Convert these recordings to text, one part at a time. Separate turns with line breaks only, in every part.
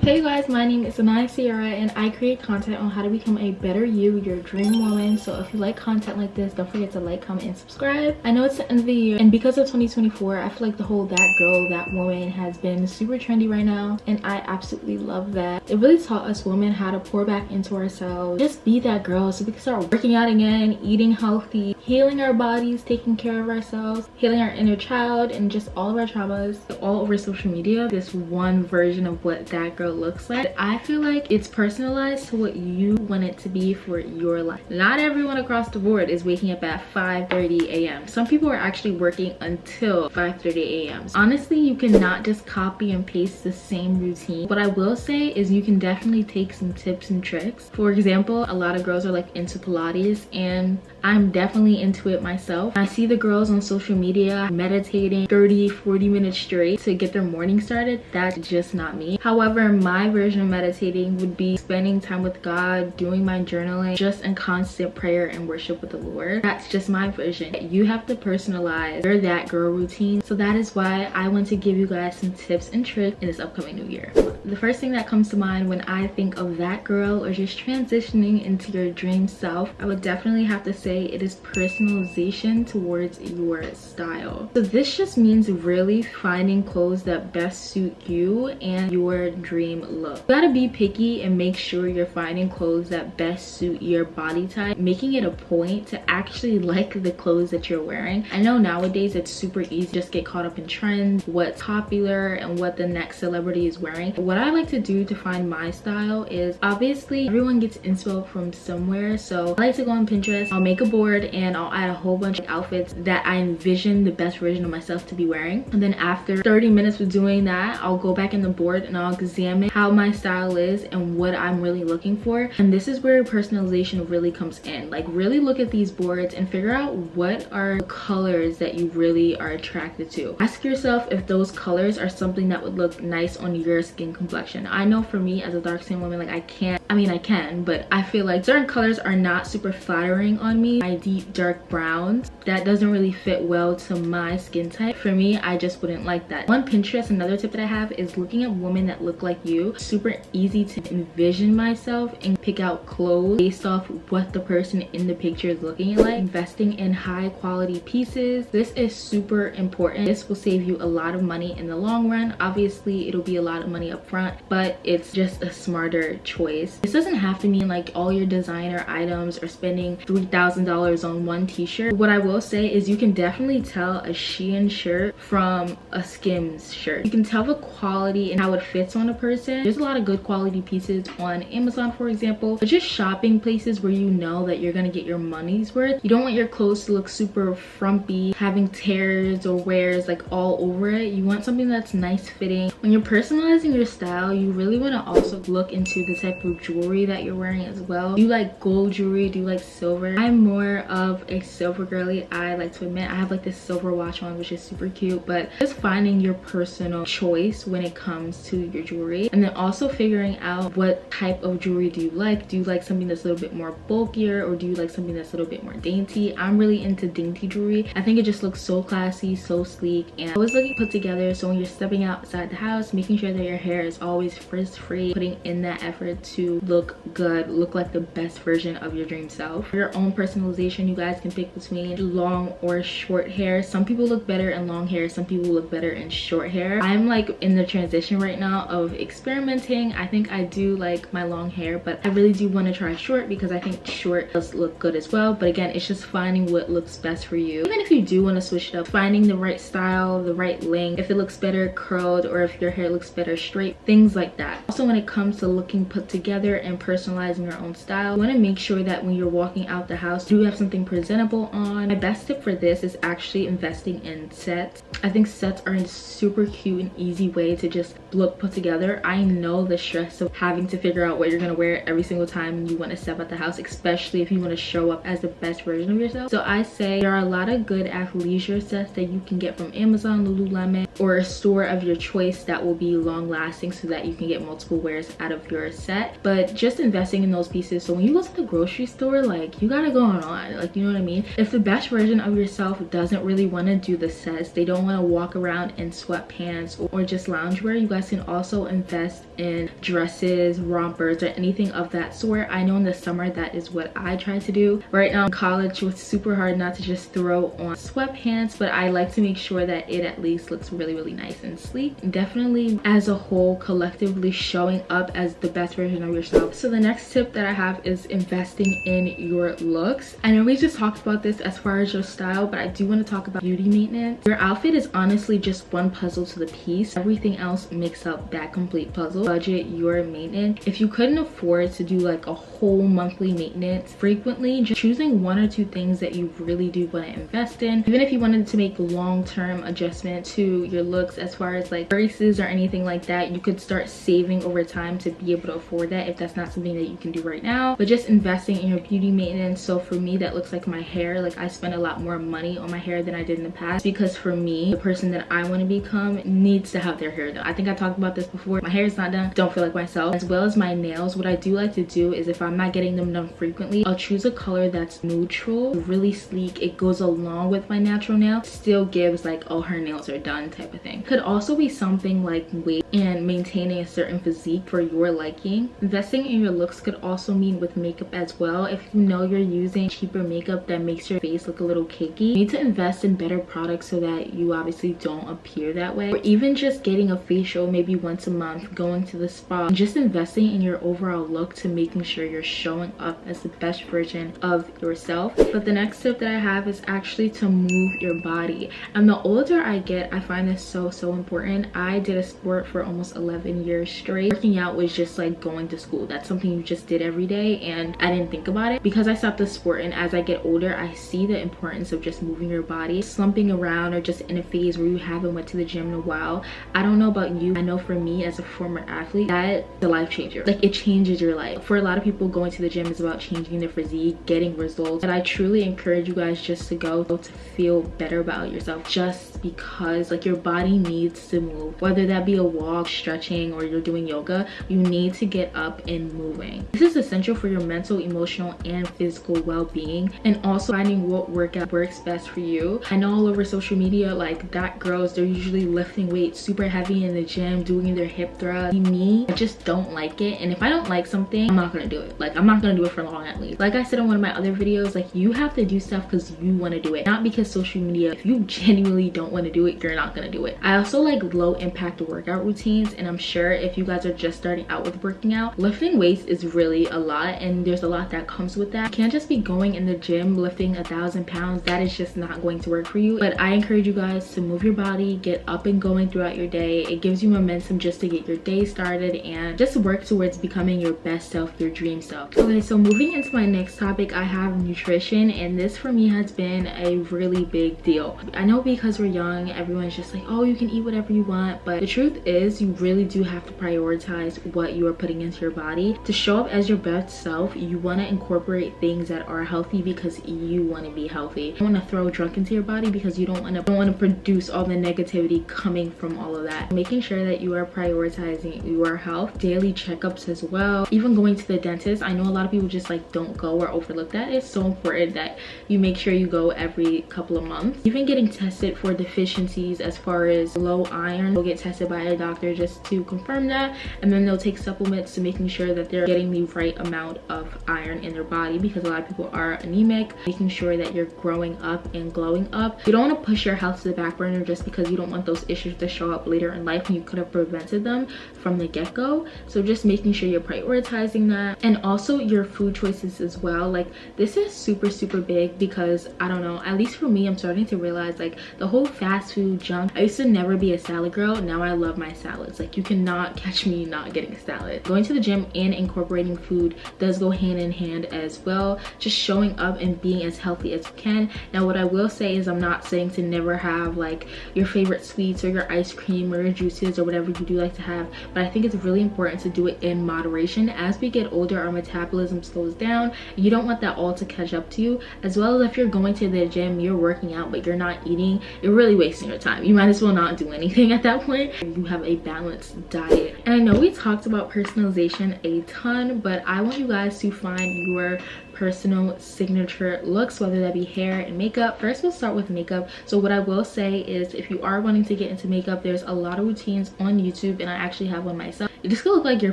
Hey guys, my name is Aniyah Ciara and I create content on how to become a better you, your dream woman. So if you like content like this, don't forget to like, comment, and subscribe. I know it's the end of the year and because of 2024, I feel like the whole that girl, that woman has been super trendy right now, and I absolutely love that. It really taught us women how to pour back into ourselves, just be that girl so we can start working out again, eating healthy, healing our bodies, taking care of ourselves, healing our inner child, and just all of our traumas. All over social media, this one version of what that girl looks like. I feel like it's personalized to what you want it to be for your life. Not everyone across the board is waking up at 5:30 a.m. Some people are actually working until 5:30 a.m. Honestly, you cannot just copy and paste the same routine. What I will say is you can definitely take some tips and tricks. For example, a lot of girls are like into Pilates, and I'm definitely into it myself. I see the girls on social media meditating 30-40 minutes straight to get their morning started. That's just not me. However, my version of meditating would be spending time with God, doing my journaling, just in constant prayer and worship with the Lord. That's just my version. You have to personalize your that girl routine. So that is why I want to give you guys some tips and tricks in this upcoming new year. The first thing that comes to mind when I think of that girl or just transitioning into your dream self, I would definitely have to say it is personalization towards your style. So this just means really finding clothes that best suit you and your dream look. You gotta be picky and make sure you're finding clothes that best suit your body type, making it a point to actually like the clothes that you're wearing. I know nowadays it's super easy to just get caught up in trends, what's popular and what the next celebrity is wearing. What I like to do to find my style is, obviously everyone gets inspo from somewhere, so I like to go on Pinterest, I'll make a board and I'll add a whole bunch of outfits that I envision the best version of myself to be wearing. And then after 30 minutes of doing that, I'll go back in the board and I'll examine how my style is and what I'm really looking for. And this is where personalization really comes in. Like, really look at these boards and figure out what are colors that you really are attracted to. Ask yourself if those colors are something that would look nice on your skin complexion. I know for me as a dark skin woman, like I can, but I feel like certain colors are not super flattering on me. My deep dark browns, that doesn't really fit well to my skin type. For me, I just wouldn't like that. On Pinterest, another tip that I have is looking at women that look like you. Super easy to envision myself and pick out clothes based off what the person in the picture is looking like. Investing in high quality pieces, this is super important. This will save you a lot of money in the long run. Obviously, it'll be a lot of money up front, but it's just a smarter choice. This doesn't have to mean like all your designer items or spending $3,000 on one t-shirt. What I will say is you can definitely tell a Shein shirt from a Skims shirt. You can tell the quality and how it fits on a person. There's a lot of good quality pieces on Amazon, for example, but just shopping places where you know that you're gonna get your money's worth. You don't want your clothes to look super frumpy, having tears or wears like all over it. You want something that's nice fitting. When you're personalizing your style, you really want to also look into the type of jewelry that you're wearing as well. Do you like gold jewelry? Do you like silver? I'm more of a silver girly. I like to admit I have like this silver watch on, which is super cute, but just finding your personal choice when it comes to your jewelry, and then also figuring out what type of jewelry do you like. Do you like something that's a little bit more bulkier, or do you like something that's a little bit more dainty? I'm really into dainty jewelry. I think it just looks so classy, so sleek, and always looking put together. So when you're stepping outside the house, making sure that your hair is always frizz-free, putting in that effort to look good, look like the best version of your dream self. For your own personalization, you guys can pick between long or short hair. Some people look better in long hair, some people look better in short hair. I'm like in the transition right now of experimenting. I think I do like my long hair, but I really do want to try short because I think short does look good as well. But again, it's just finding what looks best for you. Even if you do want to switch it up, finding the right style, the right length, if it looks better curled or if your hair looks better straight, things like that. Also, when it comes to looking put together and personalizing your own style, you want to make sure that when you're walking out the house, you have something presentable on. My best tip for this is actually investing in sets. I think sets are a super cute and easy way to just look put together. I know the stress of having to figure out what you're gonna wear every single time you want to step out the house, especially if you want to show up as the best version of yourself. So I say there are a lot of good athleisure sets that you can get from Amazon, Lululemon, or a store of your choice that will be long lasting so that you can get multiple wears out of your set. But just investing in those pieces, so when you go to the grocery store, like, you gotta go on, like, you know what I mean? If the best version of yourself doesn't really want to do the sets, they don't want to walk around in sweatpants or just loungewear, you guys can also invest invest in dresses, rompers, or anything of that sort. I know in the summer that is what I try to do. Right now in college, it's super hard not to just throw on sweatpants, but I like to make sure that it at least looks really nice and sleek. Definitely as a whole, collectively showing up as the best version of yourself. So the next tip that I have is investing in your looks. I know we just talked about this as far as your style, but I do want to talk about beauty maintenance. Your outfit is honestly just one puzzle to the piece. Everything else makes up that complete puzzle. Budget your maintenance. If you couldn't afford to do like a whole monthly maintenance frequently, just choosing one or two things that you really do want to invest in. Even if you wanted to make long-term adjustment to your looks as far as like braces or anything like that, you could start saving over time to be able to afford that if that's not something that you can do right now. But just investing in your beauty maintenance. So for me, that looks like my hair. Like I spend a lot more money on my hair than I did in the past, because for me, the person that I want to become needs to have their hair done. I think I talked about this before. My hair is not done, don't feel like myself. As well as my nails, what I do like to do is if I'm not getting them done frequently, I'll choose a color that's neutral, really sleek. It goes along with my natural nail, still gives like, oh, her nails are done type of thing. Could also be something like weight and maintaining a certain physique for your liking. Investing in your looks could also mean with makeup as well. If you know you're using cheaper makeup that makes your face look a little cakey, you need to invest in better products so that you obviously don't appear that way. Or even just getting a facial maybe once a month, going to the spa, and just investing in your overall look to making sure you're showing up as the best version of yourself. But the next tip that I have is actually to move your body. And the older I get, I find this so important. I did a sport for almost 11 years straight. Working out was just like going to school. That's something you just did every day, and I didn't think about it. Because I stopped the sport, and as I get older, I see the importance of just moving your body. Slumping around or just in a phase where you haven't went to the gym in a while, I don't know about you, I know for me as a former athlete, that's a life changer. Like it changes your life. For a lot of people, going to the gym is about changing their physique, getting results, but I truly encourage you guys just to go to feel better about yourself, just because like your body needs to move. Whether that be a walk, stretching, or you're doing yoga, you need to get up and moving. This is essential for your mental, emotional, and physical well-being, and also finding what workout works best for you. I know all over social media, like that girls, they're usually lifting weights super heavy in the gym, doing their hip thrust. Me, I just don't like it, and if I don't like something, I'm not gonna do it. Like I'm not gonna do it for long at least. Like I said in one of my other videos, like you have to do stuff because you want to do it, not because social media. If you genuinely don't want to do it, you're not gonna do it. I also like low impact workout routines, and I'm sure if you guys are just starting out with working out, lifting weights is really a lot, and there's a lot that comes with that. You can't just be going in the gym lifting 1,000 pounds. That is just not going to work for you. But I encourage you guys to move your body, get up and going throughout your day. It gives you momentum just to get your day started and just work towards becoming your best self, your dream self. Okay, so moving into my next topic, I have nutrition, and this for me has been a really big deal. I know because we're young, everyone's just like, oh, you can eat whatever you want, but the truth is you really do have to prioritize what you are putting into your body. To show up as your best self, you want to incorporate things that are healthy because you want to be healthy. You don't want to throw junk into your body because you don't want to produce all the negativity coming from all of that. Making sure that you are prioritizing your health, daily checkups as well, even going to the dentist. I know a lot of people just like don't go or overlook that. It's so important that you make sure you go every couple of months. Even getting tested for deficiencies as far as low iron, they'll get tested by a doctor just to confirm that, and then they'll take supplements to making sure that they're getting the right amount of iron in their body, because a lot of people are anemic. Making sure that you're growing up and glowing up. You don't want to push your health to the back burner just because you don't want those issues to show up later in life, and you could have prevented them from the get-go. So just making sure you're prioritizing that, and also your food choices as well. Like this is super big, because I don't know, at least for me, I'm starting to realize like the whole fast food junk. I used to never be a salad girl. Now I love my salads. Like you cannot catch me not getting a salad. Going to the gym and incorporating food does go hand in hand as well. Just showing up and being as healthy as you can. Now what I will say is, I'm not saying to never have like your favorite sweets or your ice cream or your juices or whatever you do like to have, but I think it's really important to do it in moderation. As we get older, our metabolism slows down. You don't want that all to catch up to you. As well as if you're going to the gym, you're working out, but you're not eating, you're really wasting your time. You might as well not do anything at that point. You have a balanced diet. And I know we talked about personalization a ton, but I want you guys to find your personal signature looks, whether that be hair and makeup. First, we'll start with makeup. So what I will say is, if you are wanting to get into makeup, there's a lot of routines on YouTube, and I actually have one myself. this could look like your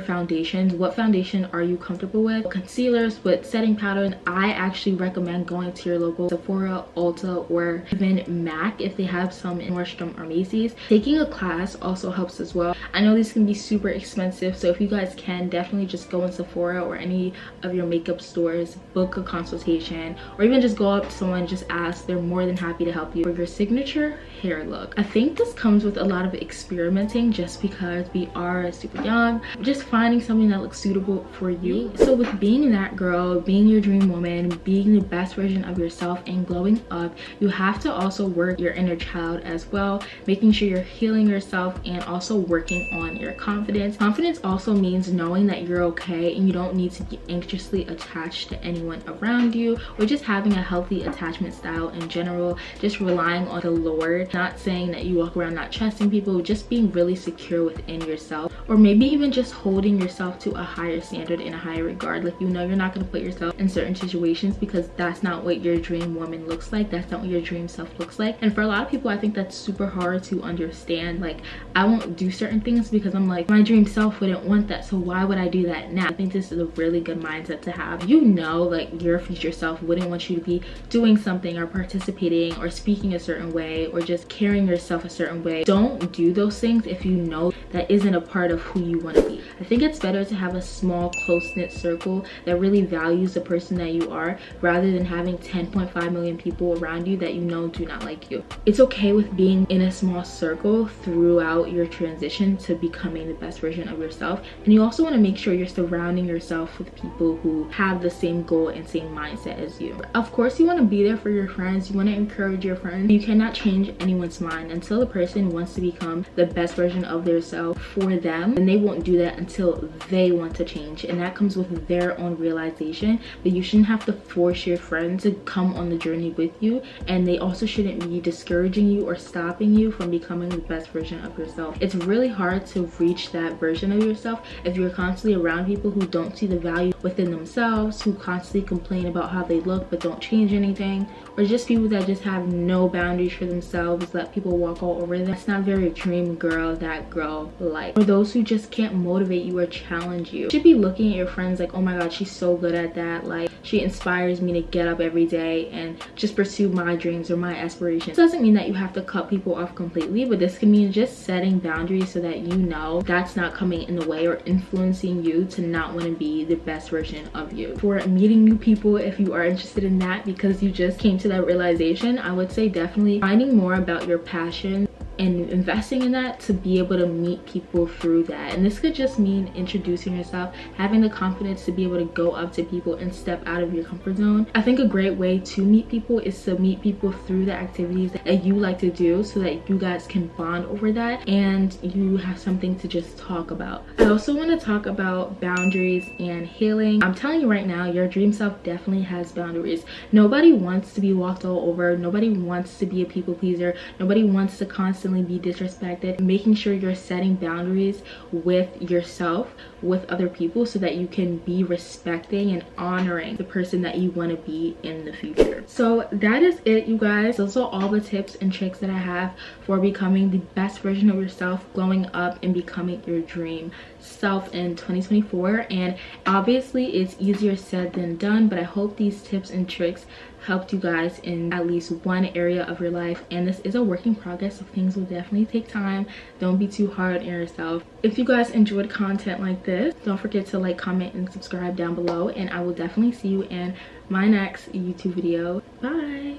foundations. What foundation are you comfortable with? Concealers, with setting powder. And I actually recommend going to your local Sephora, Ulta, or even MAC if they have some in Nordstrom or Macy's. Taking a class also helps as well. I know these can be super expensive, so if you guys can, definitely just go in Sephora or any of your makeup stores, book a consultation, or even just go up to someone and just ask. They're more than happy to help you for your signature hair look. I think this comes with a lot of experimenting just because we are super young, just finding something that looks suitable for you. So with being that girl, being your dream woman, being the best version of yourself and glowing up, you have to also work your inner child as well, making sure you're healing yourself and also working on your confidence. Confidence also means knowing that you're okay and you don't need to be anxiously attached to anyone around you, or just having a healthy attachment style in general, just relying on the Lord. Not saying that you walk around not trusting people, just being really secure within yourself, or maybe even just holding yourself to a higher standard in a higher regard. Like, you know, you're not going to put yourself in certain situations because that's not what your dream woman looks like, that's not what your dream self looks like. And for a lot of people, I think that's super hard to understand. Like, I won't do certain things because I'm like, my dream self wouldn't want that, so why would I do that now? I think this is a really good mindset to have. You know, like, your future self wouldn't want you to be doing something or participating or speaking a certain way or just carrying yourself a certain way. Don't do those things if you know that isn't a part of who you want to be. I think it's better to have a small, close-knit circle that really values the person that you are, rather than having 10.5 million people around you that you know do not like you. It's okay with being in a small circle throughout your transition to becoming the best version of yourself. And you also want to make sure you're surrounding yourself with people who have the same goal and same mindset as you. Of course, you want to be there for your friends. You want to encourage your friends. You cannot change anyone's mind until the person wants to become the best version of themselves for them, and they won't do that until they want to change, and that comes with their own realization. But you shouldn't have to force your friends to come on the journey with you, and they also shouldn't be discouraging you or stopping you from becoming the best version of yourself. It's really hard to reach that version of yourself if you're constantly around people who don't see the value within themselves, who constantly complain about how they look but don't change anything, or just people that just have no boundaries for themselves, let people walk all over them. That's not very dream girl, that girl like. Or those who just can't motivate you or challenge you. You should be looking at your friends like, oh my god, she's so good at that, like she inspires me to get up every day and just pursue my dreams or my aspirations. It doesn't mean that you have to cut people off completely, but this can mean just setting boundaries so that you know that's not coming in the way or influencing you to not want to be the best version of you. For meeting new people, if you are interested in that because you just came to that realization, I would say definitely finding more about your passion and investing in that to be able to meet people through that. And this could just mean introducing yourself, having the confidence to be able to go up to people and step out of your comfort zone. I think a great way to meet people is to meet people through the activities that you like to do, so that you guys can bond over that and you have something to just talk about. I also want to talk about boundaries and healing. I'm telling you right now, your dream self definitely has boundaries. Nobody wants to be walked all over. Nobody wants to be a people pleaser. Nobody wants to constantly be disrespected. Making sure you're setting boundaries with yourself, with other people, so that you can be respecting and honoring the person that you want to be in the future. So that is it, you guys. Those are all the tips and tricks that I have for becoming the best version of yourself, glowing up and becoming your dream self in 2024. And obviously it's easier said than done, but I hope these tips and tricks helped you guys in at least one area of your life. And this is a work in progress, so things will definitely take time. Don't be too hard on yourself. If you guys enjoyed content like this, don't forget to like, comment, and subscribe down below, and I will definitely see you in my next YouTube video. Bye.